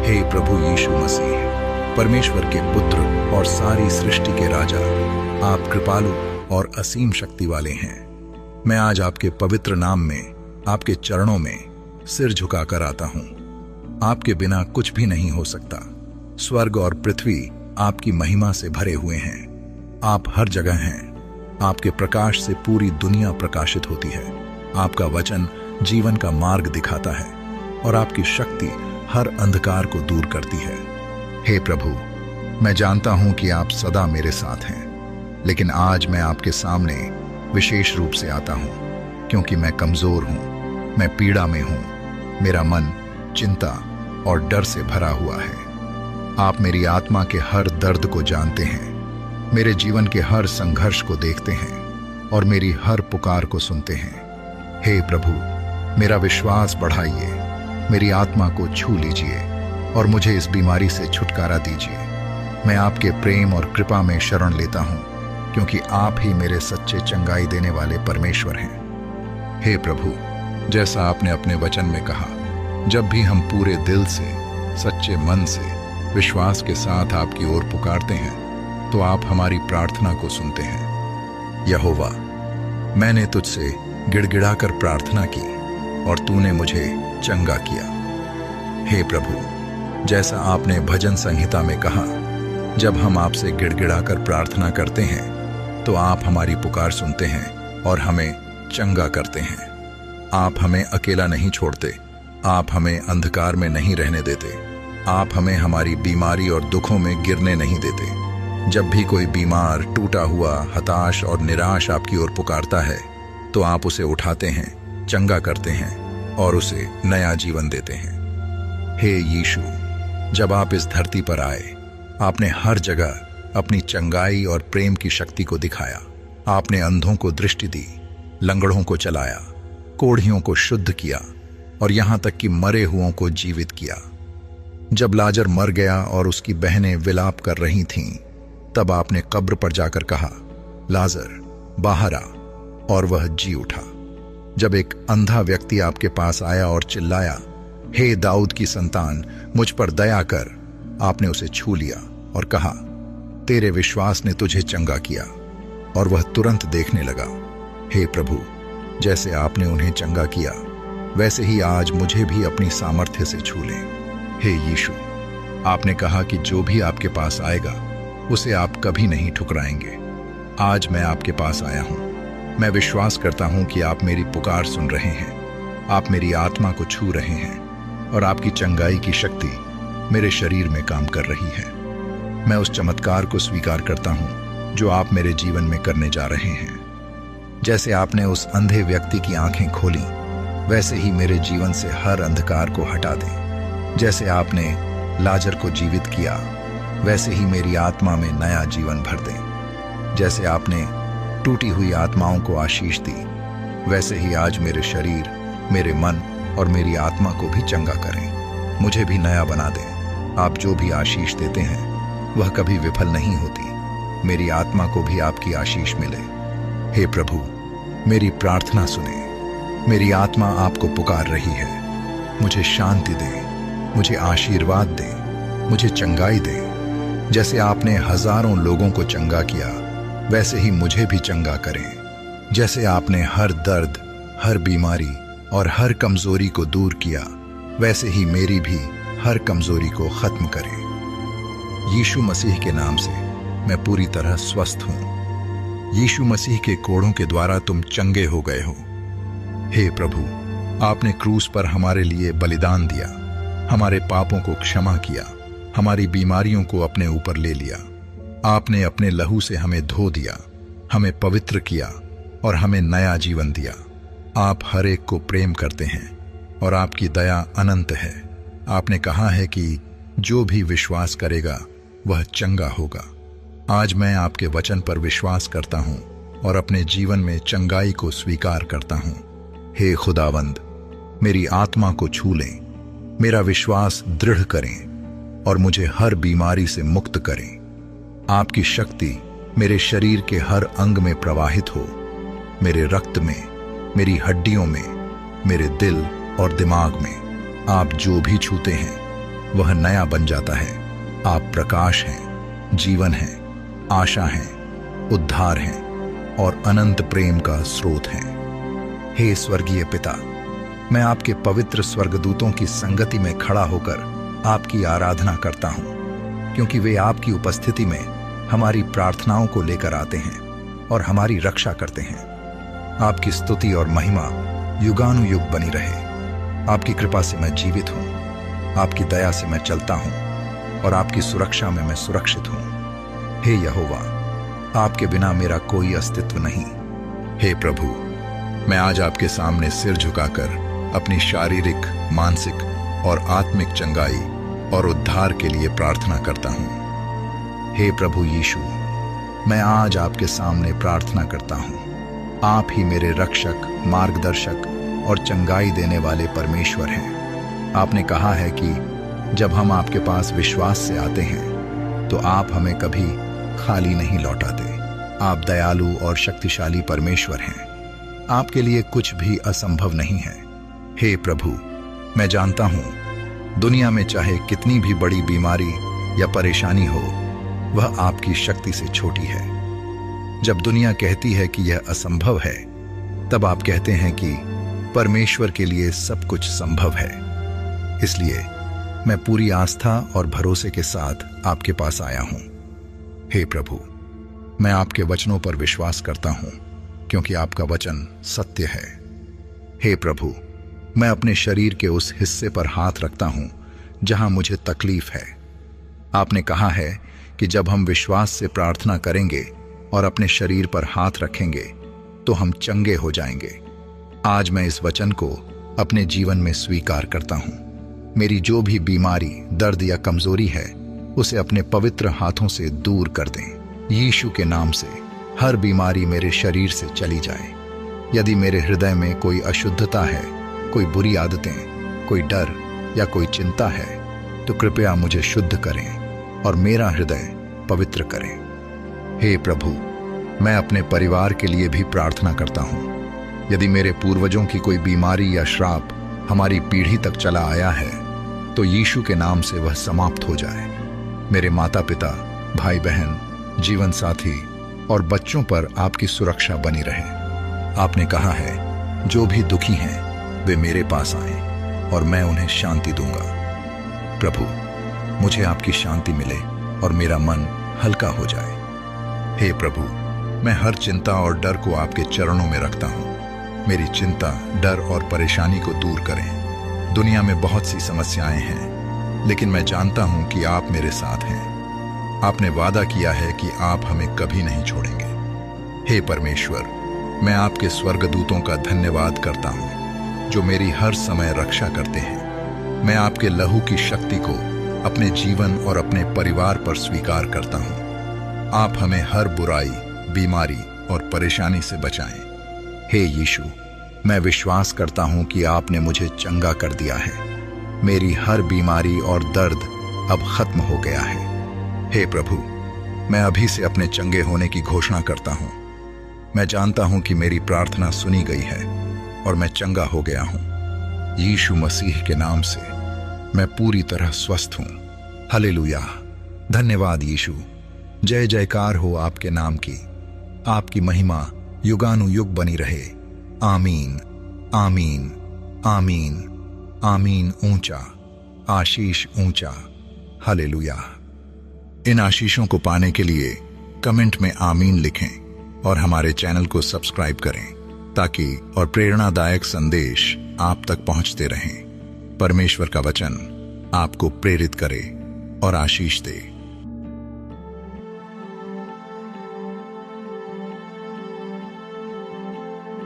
हे प्रभु यीशु मसीह, परमेश्वर के पुत्र और सारी सृष्टि के राजा, आप कृपालु और असीम शक्ति वाले हैं। मैं आज आपके पवित्र नाम में, आपके चरणों में सिर झुकाकर आता हूं। आपके बिना कुछ भी नहीं हो सकता। स्वर्ग और पृथ्वी आपकी महिमा से भरे हुए हैं। आप हर जगह हैं। आपके प्रकाश से पूरी दुनिया प्रकाशित होती है। आपका वचन जीवन का मार्ग दिखाता है और आपकी शक्ति हर अंधकार को दूर करती है। हे प्रभु, मैं जानता हूं कि आप सदा मेरे साथ हैं, लेकिन आज मैं आपके सामने विशेष रूप से आता हूं क्योंकि मैं कमजोर हूं, मैं पीड़ा में हूं। मेरा मन चिंता और डर से भरा हुआ है। आप मेरी आत्मा के हर दर्द को जानते हैं, मेरे जीवन के हर संघर्ष को देखते हैं और मेरी हर पुकार को सुनते हैं। हे प्रभु, मेरा विश्वास बढ़ाइए, मेरी आत्मा को छू लीजिए और मुझे इस बीमारी से छुटकारा दीजिए। मैं आपके प्रेम और कृपा में शरण लेता हूं क्योंकि आप ही मेरे सच्चे चंगाई देने वाले परमेश्वर हैं। हे प्रभु, जैसा आपने अपने वचन में कहा, जब भी हम पूरे दिल से, सच्चे मन से, विश्वास के साथ आपकी ओर पुकारते हैं तो आप हमारी प्रार्थना को सुनते हैं। यहोवा, मैंने तुझसे गिड़गिड़ाकर प्रार्थना की और तूने मुझे चंगा किया। हे प्रभु, जैसा आपने भजन संहिता में कहा, जब हम आपसे गिड़गिड़ाकर प्रार्थना करते हैं तो आप हमारी पुकार सुनते हैं और हमें चंगा करते हैं। आप हमें अकेला नहीं छोड़ते, आप हमें अंधकार में नहीं रहने देते, आप हमें हमारी बीमारी और दुखों में गिरने नहीं देते। जब भी कोई बीमार, टूटा हुआ, हताश और निराश आपकी ओर पुकारता है तो आप उसे उठाते हैं, चंगा करते हैं और उसे नया जीवन देते हैं। हे यीशु, जब आप इस धरती पर आए, आपने हर जगह अपनी चंगाई और प्रेम की शक्ति को दिखाया। आपने अंधों को दृष्टि दी, लंगड़ों को चलाया, कोढ़ियों को शुद्ध किया और यहां तक कि मरे हुओं को जीवित किया। जब लाजर मर गया और उसकी बहनें विलाप कर रही थीं, तब आपने कब्र पर जाकर कहा, लाजर बाहर आ, और वह जी उठा। जब एक अंधा व्यक्ति आपके पास आया और चिल्लाया, हे दाऊद की संतान, मुझ पर दया कर, आपने उसे छू लिया और कहा, तेरे विश्वास ने तुझे चंगा किया, और वह तुरंत देखने लगा। हे प्रभु, जैसे आपने उन्हें चंगा किया, वैसे ही आज मुझे भी अपनी सामर्थ्य से छू ले। हे यीशु, आपने कहा कि जो भी आपके पास आएगा उसे आप कभी नहीं ठुकराएंगे। आज मैं आपके पास आया हूं। मैं विश्वास करता हूं कि आप मेरी पुकार सुन रहे हैं, आप मेरी आत्मा को छू रहे हैं और आपकी चंगाई की शक्ति मेरे शरीर में काम कर रही है। मैं उस चमत्कार को स्वीकार करता हूं जो आप मेरे जीवन में करने जा रहे हैं। जैसे आपने उस अंधे व्यक्ति की आंखें खोली, वैसे ही मेरे जीवन से हर अंधकार को हटा दें। जैसे आपने लाजर को जीवित किया, वैसे ही मेरी आत्मा में नया जीवन भर दें। जैसे आपने टूटी हुई आत्माओं को आशीष दी, वैसे ही आज मेरे शरीर, मेरे मन और मेरी आत्मा को भी चंगा करें। मुझे भी नया बना दें। आप जो भी आशीष देते हैं वह कभी विफल नहीं होती। मेरी आत्मा को भी आपकी आशीष मिले। हे प्रभु, मेरी प्रार्थना सुने। मेरी आत्मा आपको पुकार रही है। मुझे शांति दें, मुझे आशीर्वाद दें, मुझे चंगाई दें। जैसे आपने हजारों लोगों को चंगा किया, वैसे ही मुझे भी चंगा करें। जैसे आपने हर दर्द, हर बीमारी और हर कमजोरी को दूर किया, वैसे ही मेरी भी हर कमजोरी को खत्म करें। यीशु मसीह के नाम से मैं पूरी तरह स्वस्थ हूं। यीशु मसीह के कोड़ों के द्वारा तुम चंगे हो गए हो। हे प्रभु, आपने क्रूस पर हमारे लिए बलिदान दिया, हमारे पापों को क्षमा किया, हमारी बीमारियों को अपने ऊपर ले लिया। आपने अपने लहू से हमें धो दिया, हमें पवित्र किया और हमें नया जीवन दिया। आप हर एक को प्रेम करते हैं और आपकी दया अनंत है। आपने कहा है कि जो भी विश्वास करेगा वह चंगा होगा। आज मैं आपके वचन पर विश्वास करता हूं और अपने जीवन में चंगाई को स्वीकार करता हूं। हे खुदावंद, मेरी आत्मा को छू लें, मेरा विश्वास दृढ़ करें और मुझे हर बीमारी से मुक्त करें। आपकी शक्ति मेरे शरीर के हर अंग में प्रवाहित हो, मेरे रक्त में, मेरी हड्डियों में, मेरे दिल और दिमाग में। आप जो भी छूते हैं वह नया बन जाता है। आप प्रकाश हैं, जीवन हैं, आशा हैं, उद्धार हैं और अनंत प्रेम का स्रोत हैं। हे स्वर्गीय पिता, मैं आपके पवित्र स्वर्गदूतों की संगति में खड़ा होकर आपकी आराधना करता हूं, क्योंकि वे आपकी उपस्थिति में हमारी प्रार्थनाओं को लेकर आते हैं और हमारी रक्षा करते हैं। आपकी स्तुति और महिमा युगानुयुग बनी रहे। आपकी कृपा से मैं जीवित हूं, आपकी दया से मैं चलता हूं और आपकी सुरक्षा में मैं सुरक्षित हूं। हे यहोवा, आपके बिना मेरा कोई अस्तित्व नहीं। हे प्रभु, मैं आज आपके सामने सिर झुकाकर अपनी शारीरिक, मानसिक और आत्मिक चंगाई और उद्धार के लिए प्रार्थना करता हूं। हे प्रभु यीशु, मैं आज आपके सामने प्रार्थना करता हूं। आप ही मेरे रक्षक, मार्गदर्शक और चंगाई देने वाले परमेश्वर हैं। आपने कहा है कि जब हम आपके पास विश्वास से आते हैं तो आप हमें कभी खाली नहीं लौटाते। आप दयालु और शक्तिशाली परमेश्वर हैं। आपके लिए कुछ भी असंभव नहीं है। हे प्रभु, मैं जानता हूं दुनिया में चाहे कितनी भी बड़ी बीमारी या परेशानी हो, वह आपकी शक्ति से छोटी है। जब दुनिया कहती है कि यह असंभव है, तब आप कहते हैं कि परमेश्वर के लिए सब कुछ संभव है। इसलिए मैं पूरी आस्था और भरोसे के साथ आपके पास आया हूं। हे प्रभु, मैं आपके वचनों पर विश्वास करता हूं, क्योंकि आपका वचन सत्य है। हे प्रभु, मैं अपने शरीर के उस हिस्से पर हाथ रखता हूं जहां मुझे तकलीफ है। आपने कहा है कि जब हम विश्वास से प्रार्थना करेंगे और अपने शरीर पर हाथ रखेंगे तो हम चंगे हो जाएंगे। आज मैं इस वचन को अपने जीवन में स्वीकार करता हूं। मेरी जो भी बीमारी, दर्द या कमजोरी है, उसे अपने पवित्र हाथों से दूर कर दें। यीशु के नाम से हर बीमारी मेरे शरीर से चली जाए। यदि मेरे हृदय में कोई अशुद्धता है, कोई बुरी आदतें, कोई डर या कोई चिंता है, तो कृपया मुझे शुद्ध करें और मेरा हृदय पवित्र करें। हे प्रभु, मैं अपने परिवार के लिए भी प्रार्थना करता हूँ। यदि मेरे पूर्वजों की कोई बीमारी या श्राप हमारी पीढ़ी तक चला आया है, तो यीशु के नाम से वह समाप्त हो जाए। मेरे माता पिता, भाई बहन, जीवन साथी और बच्चों पर आपकी सुरक्षा बनी रहे। आपने कहा है, जो भी दुखी हैं वे मेरे पास आएं और मैं उन्हें शांति दूंगा। प्रभु, मुझे आपकी शांति मिले और मेरा मन हल्का हो जाए। हे प्रभु, मैं हर चिंता और डर को आपके चरणों में रखता हूँ। मेरी चिंता, डर और परेशानी को दूर करें। दुनिया में बहुत सी समस्याएं हैं, लेकिन मैं जानता हूँ कि आप मेरे साथ हैं। आपने वादा किया है कि आप हमें कभी नहीं छोड़ेंगे। हे परमेश्वर, मैं आपके स्वर्गदूतों का धन्यवाद करता हूँ, जो मेरी हर समय रक्षा करते हैं। मैं आपके लहू की शक्ति को अपने जीवन और अपने परिवार पर स्वीकार करता हूँ। आप हमें हर बुराई, बीमारी और परेशानी से बचाएं। हे यीशु, मैं विश्वास करता हूं कि आपने मुझे चंगा कर दिया है। मेरी हर बीमारी और दर्द अब खत्म हो गया है। हे प्रभु, मैं अभी से अपने चंगे होने की घोषणा करता हूं। मैं जानता हूं कि मेरी प्रार्थना सुनी गई है और मैं चंगा हो गया हूं। यीशु मसीह के नाम से मैं पूरी तरह स्वस्थ हूं। हालेलुया। धन्यवाद यीशु। जय जयकार हो आपके नाम की। आपकी महिमा युगानुयुग बनी रहे। आमीन, आमीन, आमीन, आमीन। ऊंचा, आशीष ऊंचा। हालेलुया। इन आशीषों को पाने के लिए कमेंट में आमीन लिखें और हमारे चैनल को सब्सक्राइब करें, ताकि और प्रेरणादायक संदेश आप तक पहुंचते रहें। परमेश्वर का वचन आपको प्रेरित करे और आशीष दे।